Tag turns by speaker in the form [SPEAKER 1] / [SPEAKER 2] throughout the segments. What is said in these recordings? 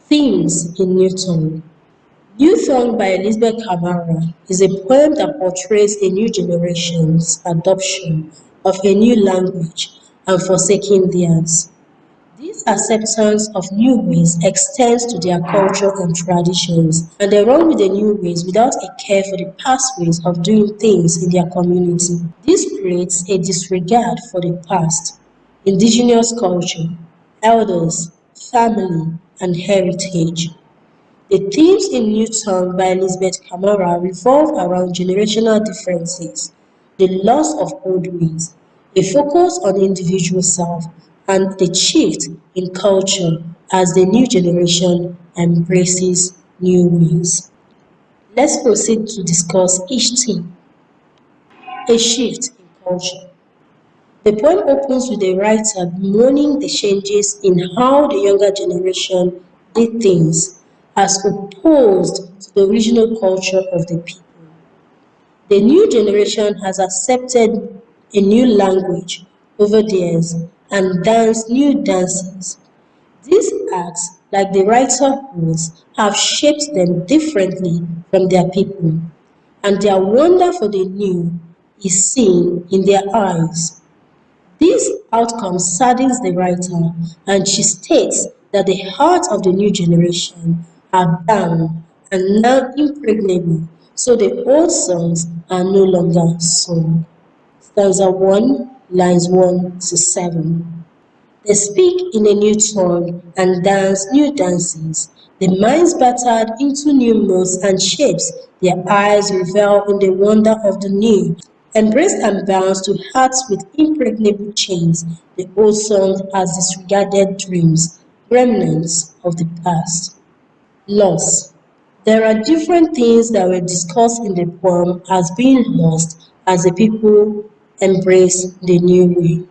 [SPEAKER 1] Themes in New Tongue. New Tongue by Elizabeth Kamara is a poem that portrays a new generation's adoption of a new language and forsaking theirs. This acceptance of new ways extends to their culture and traditions, and they run with the new ways without a care for the past ways of doing things in their community. This creates a disregard for the past, indigenous culture, elders, family, and heritage. The themes in New Tongue by Elizabeth Kamara revolve around generational differences, the loss of old ways, a focus on individual self, and the shift in culture as the new generation embraces new ways. Let's proceed to discuss each theme. A shift in culture. The poem opens with the writer bemoaning the changes in how the younger generation did things as opposed to the original culture of the people. The new generation has accepted a new language over theirs and dance new dances. These acts, like the writer holds, have shaped them differently from their people, and their wonder for the new is seen in their eyes. This outcome saddens the writer, and she states that the hearts of the new generation are down and now impregnable, so the old songs are no longer sung. Stanza 1, lines 1 to 7. They speak in a new tongue and dance new dances. The minds battered into new modes and shapes, their eyes revel in the wonder of the new. Embraced and bound to hearts with impregnable chains, the old song has disregarded dreams, remnants of the past. Loss. There are different things that were discussed in the poem as being lost as the people embrace the new way.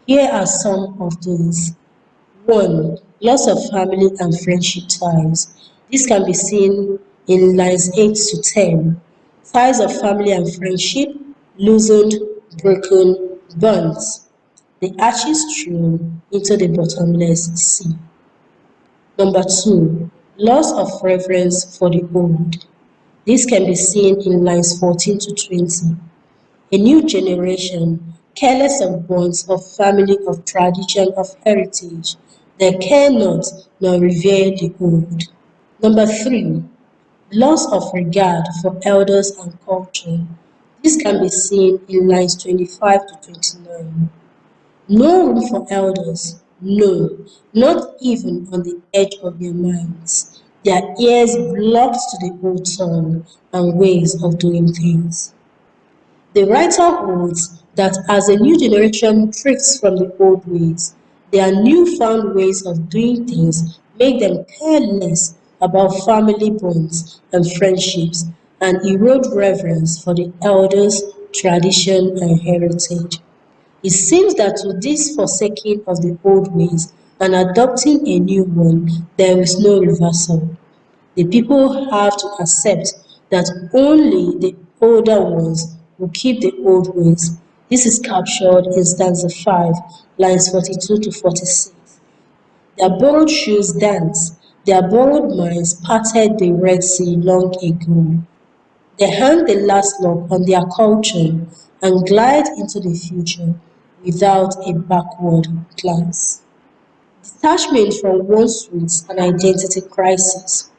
[SPEAKER 1] Here are some of those. 1. Loss of family and friendship ties. This can be seen in lines 8 to 10. Ties of family and friendship loosened, broken, burnt. The ashes thrown into the bottomless sea. Number 2. Loss of reverence for the old. This can be seen in lines 14 to 20. A new generation, careless of bonds of family, of tradition, of heritage, they care not nor revere the old. Number 3. Loss of regard for elders and culture. This can be seen in lines 25 to 29. No room for elders, no, not even on the edge of their minds. Their ears blocked to the old tongue and ways of doing things. The writer holds that as a new generation drifts from the old ways, their newfound ways of doing things make them care less about family bonds and friendships and erode reverence for the elders, tradition, and heritage. It seems that with this forsaking of the old ways and adopting a new one, there is no reversal. The people have to accept that only the older ones will keep the old ways. This is captured in stanza 5, lines 42 to 46. Their borrowed shoes dance, their borrowed minds parted the Red Sea long ago. They hang the last lock on their culture and glide into the future without a backward glance. Detachment from one's roots and identity crisis.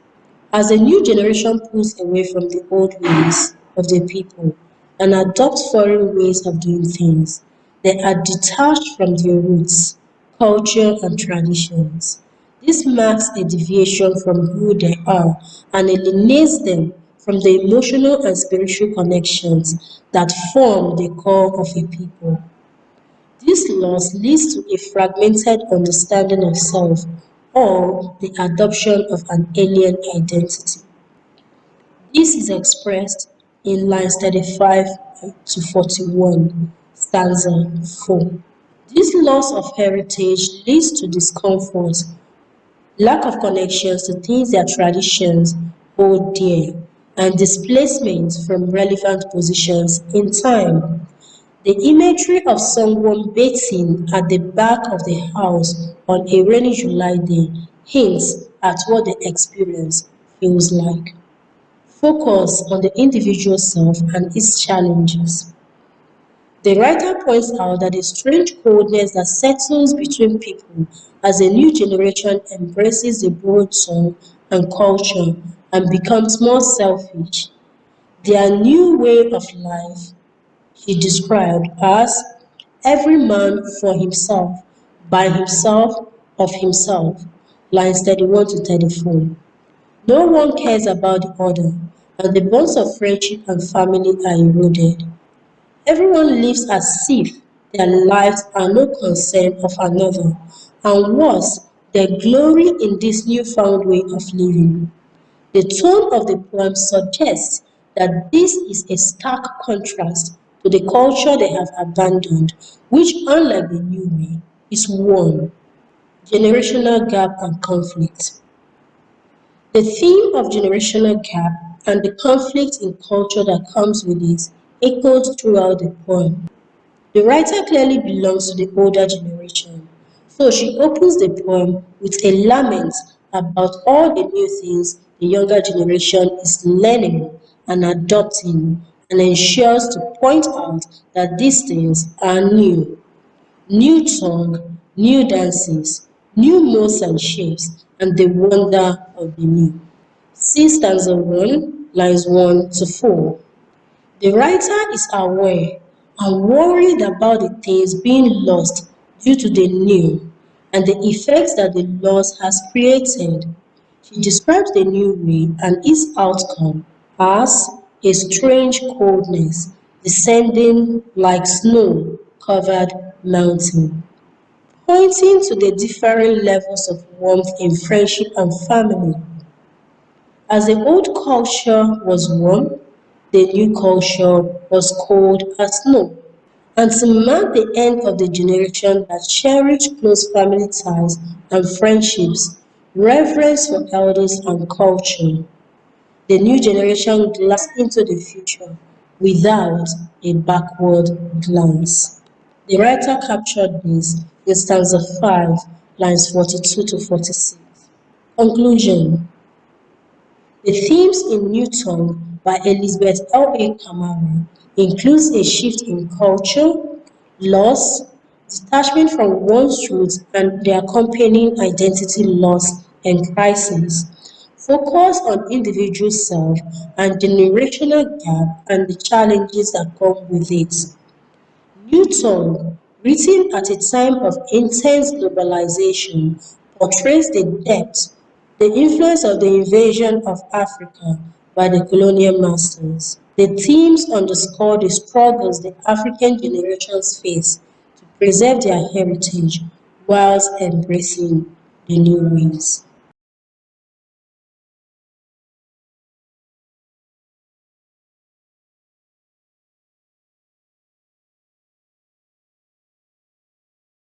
[SPEAKER 1] As the new generation pulls away from the old ways of the people and adopts foreign ways of doing things, they are detached from their roots, culture, and traditions. This marks a deviation from who they are and alienates them from the emotional and spiritual connections that form the core of a people. This loss leads to a fragmented understanding of self or the adoption of an alien identity. This is expressed in lines 35 to 41, stanza 4. This loss of heritage leads to discomfort, lack of connections to things their traditions hold dear, and displacement from relevant positions in time. The imagery of someone bathing at the back of the house on a rainy July day hints at what the experience feels like. Focus on the individual self and its challenges. The writer points out that the strange coldness that settles between people as a new generation embraces the borrowed song and culture and becomes more selfish. Their new way of life he described as every man for himself, by himself, of himself, lines 31 to 34. No one cares about the other, and the bonds of friendship and family are eroded. Everyone lives as if their lives are no concern of another, and worse, they glory in this newfound way of living. The tone of the poem suggests that this is a stark contrast to the culture they have abandoned, which, unlike the new way, is one, generational gap and conflict. The theme of generational gap and the conflict in culture that comes with it echoes throughout the poem. The writer clearly belongs to the older generation, so she opens the poem with a lament about all the new things the younger generation is learning and adopting, and ensures to point out that these things are new. New tongue, new dances, new modes and shapes, and the wonder of the new. See stanza 1, lines 1 to 4. The writer is aware and worried about the things being lost due to the new and the effects that the loss has created. She describes the new way and its outcome as a strange coldness descending like snow-covered mountain, pointing to the differing levels of warmth in friendship and family. As the old culture was warm, the new culture was cold as snow. And to mark the end of the generation that cherished close family ties and friendships, reverence for elders and culture, the new generation glanced into the future without a backward glance. The writer captured this in stanza 5, lines 42 to 46. Conclusion. The themes in New Tongue by Elizabeth L. A. Kamara includes a shift in culture, loss, detachment from one's roots and the accompanying identity loss and crisis, focus on individual self and generational gap and the challenges that come with it. Newton, written at a time of intense globalization, portrays the depth, the influence of the invasion of Africa by the colonial masters. The themes underscore the struggles the African generations face to preserve their heritage whilst embracing the new ways.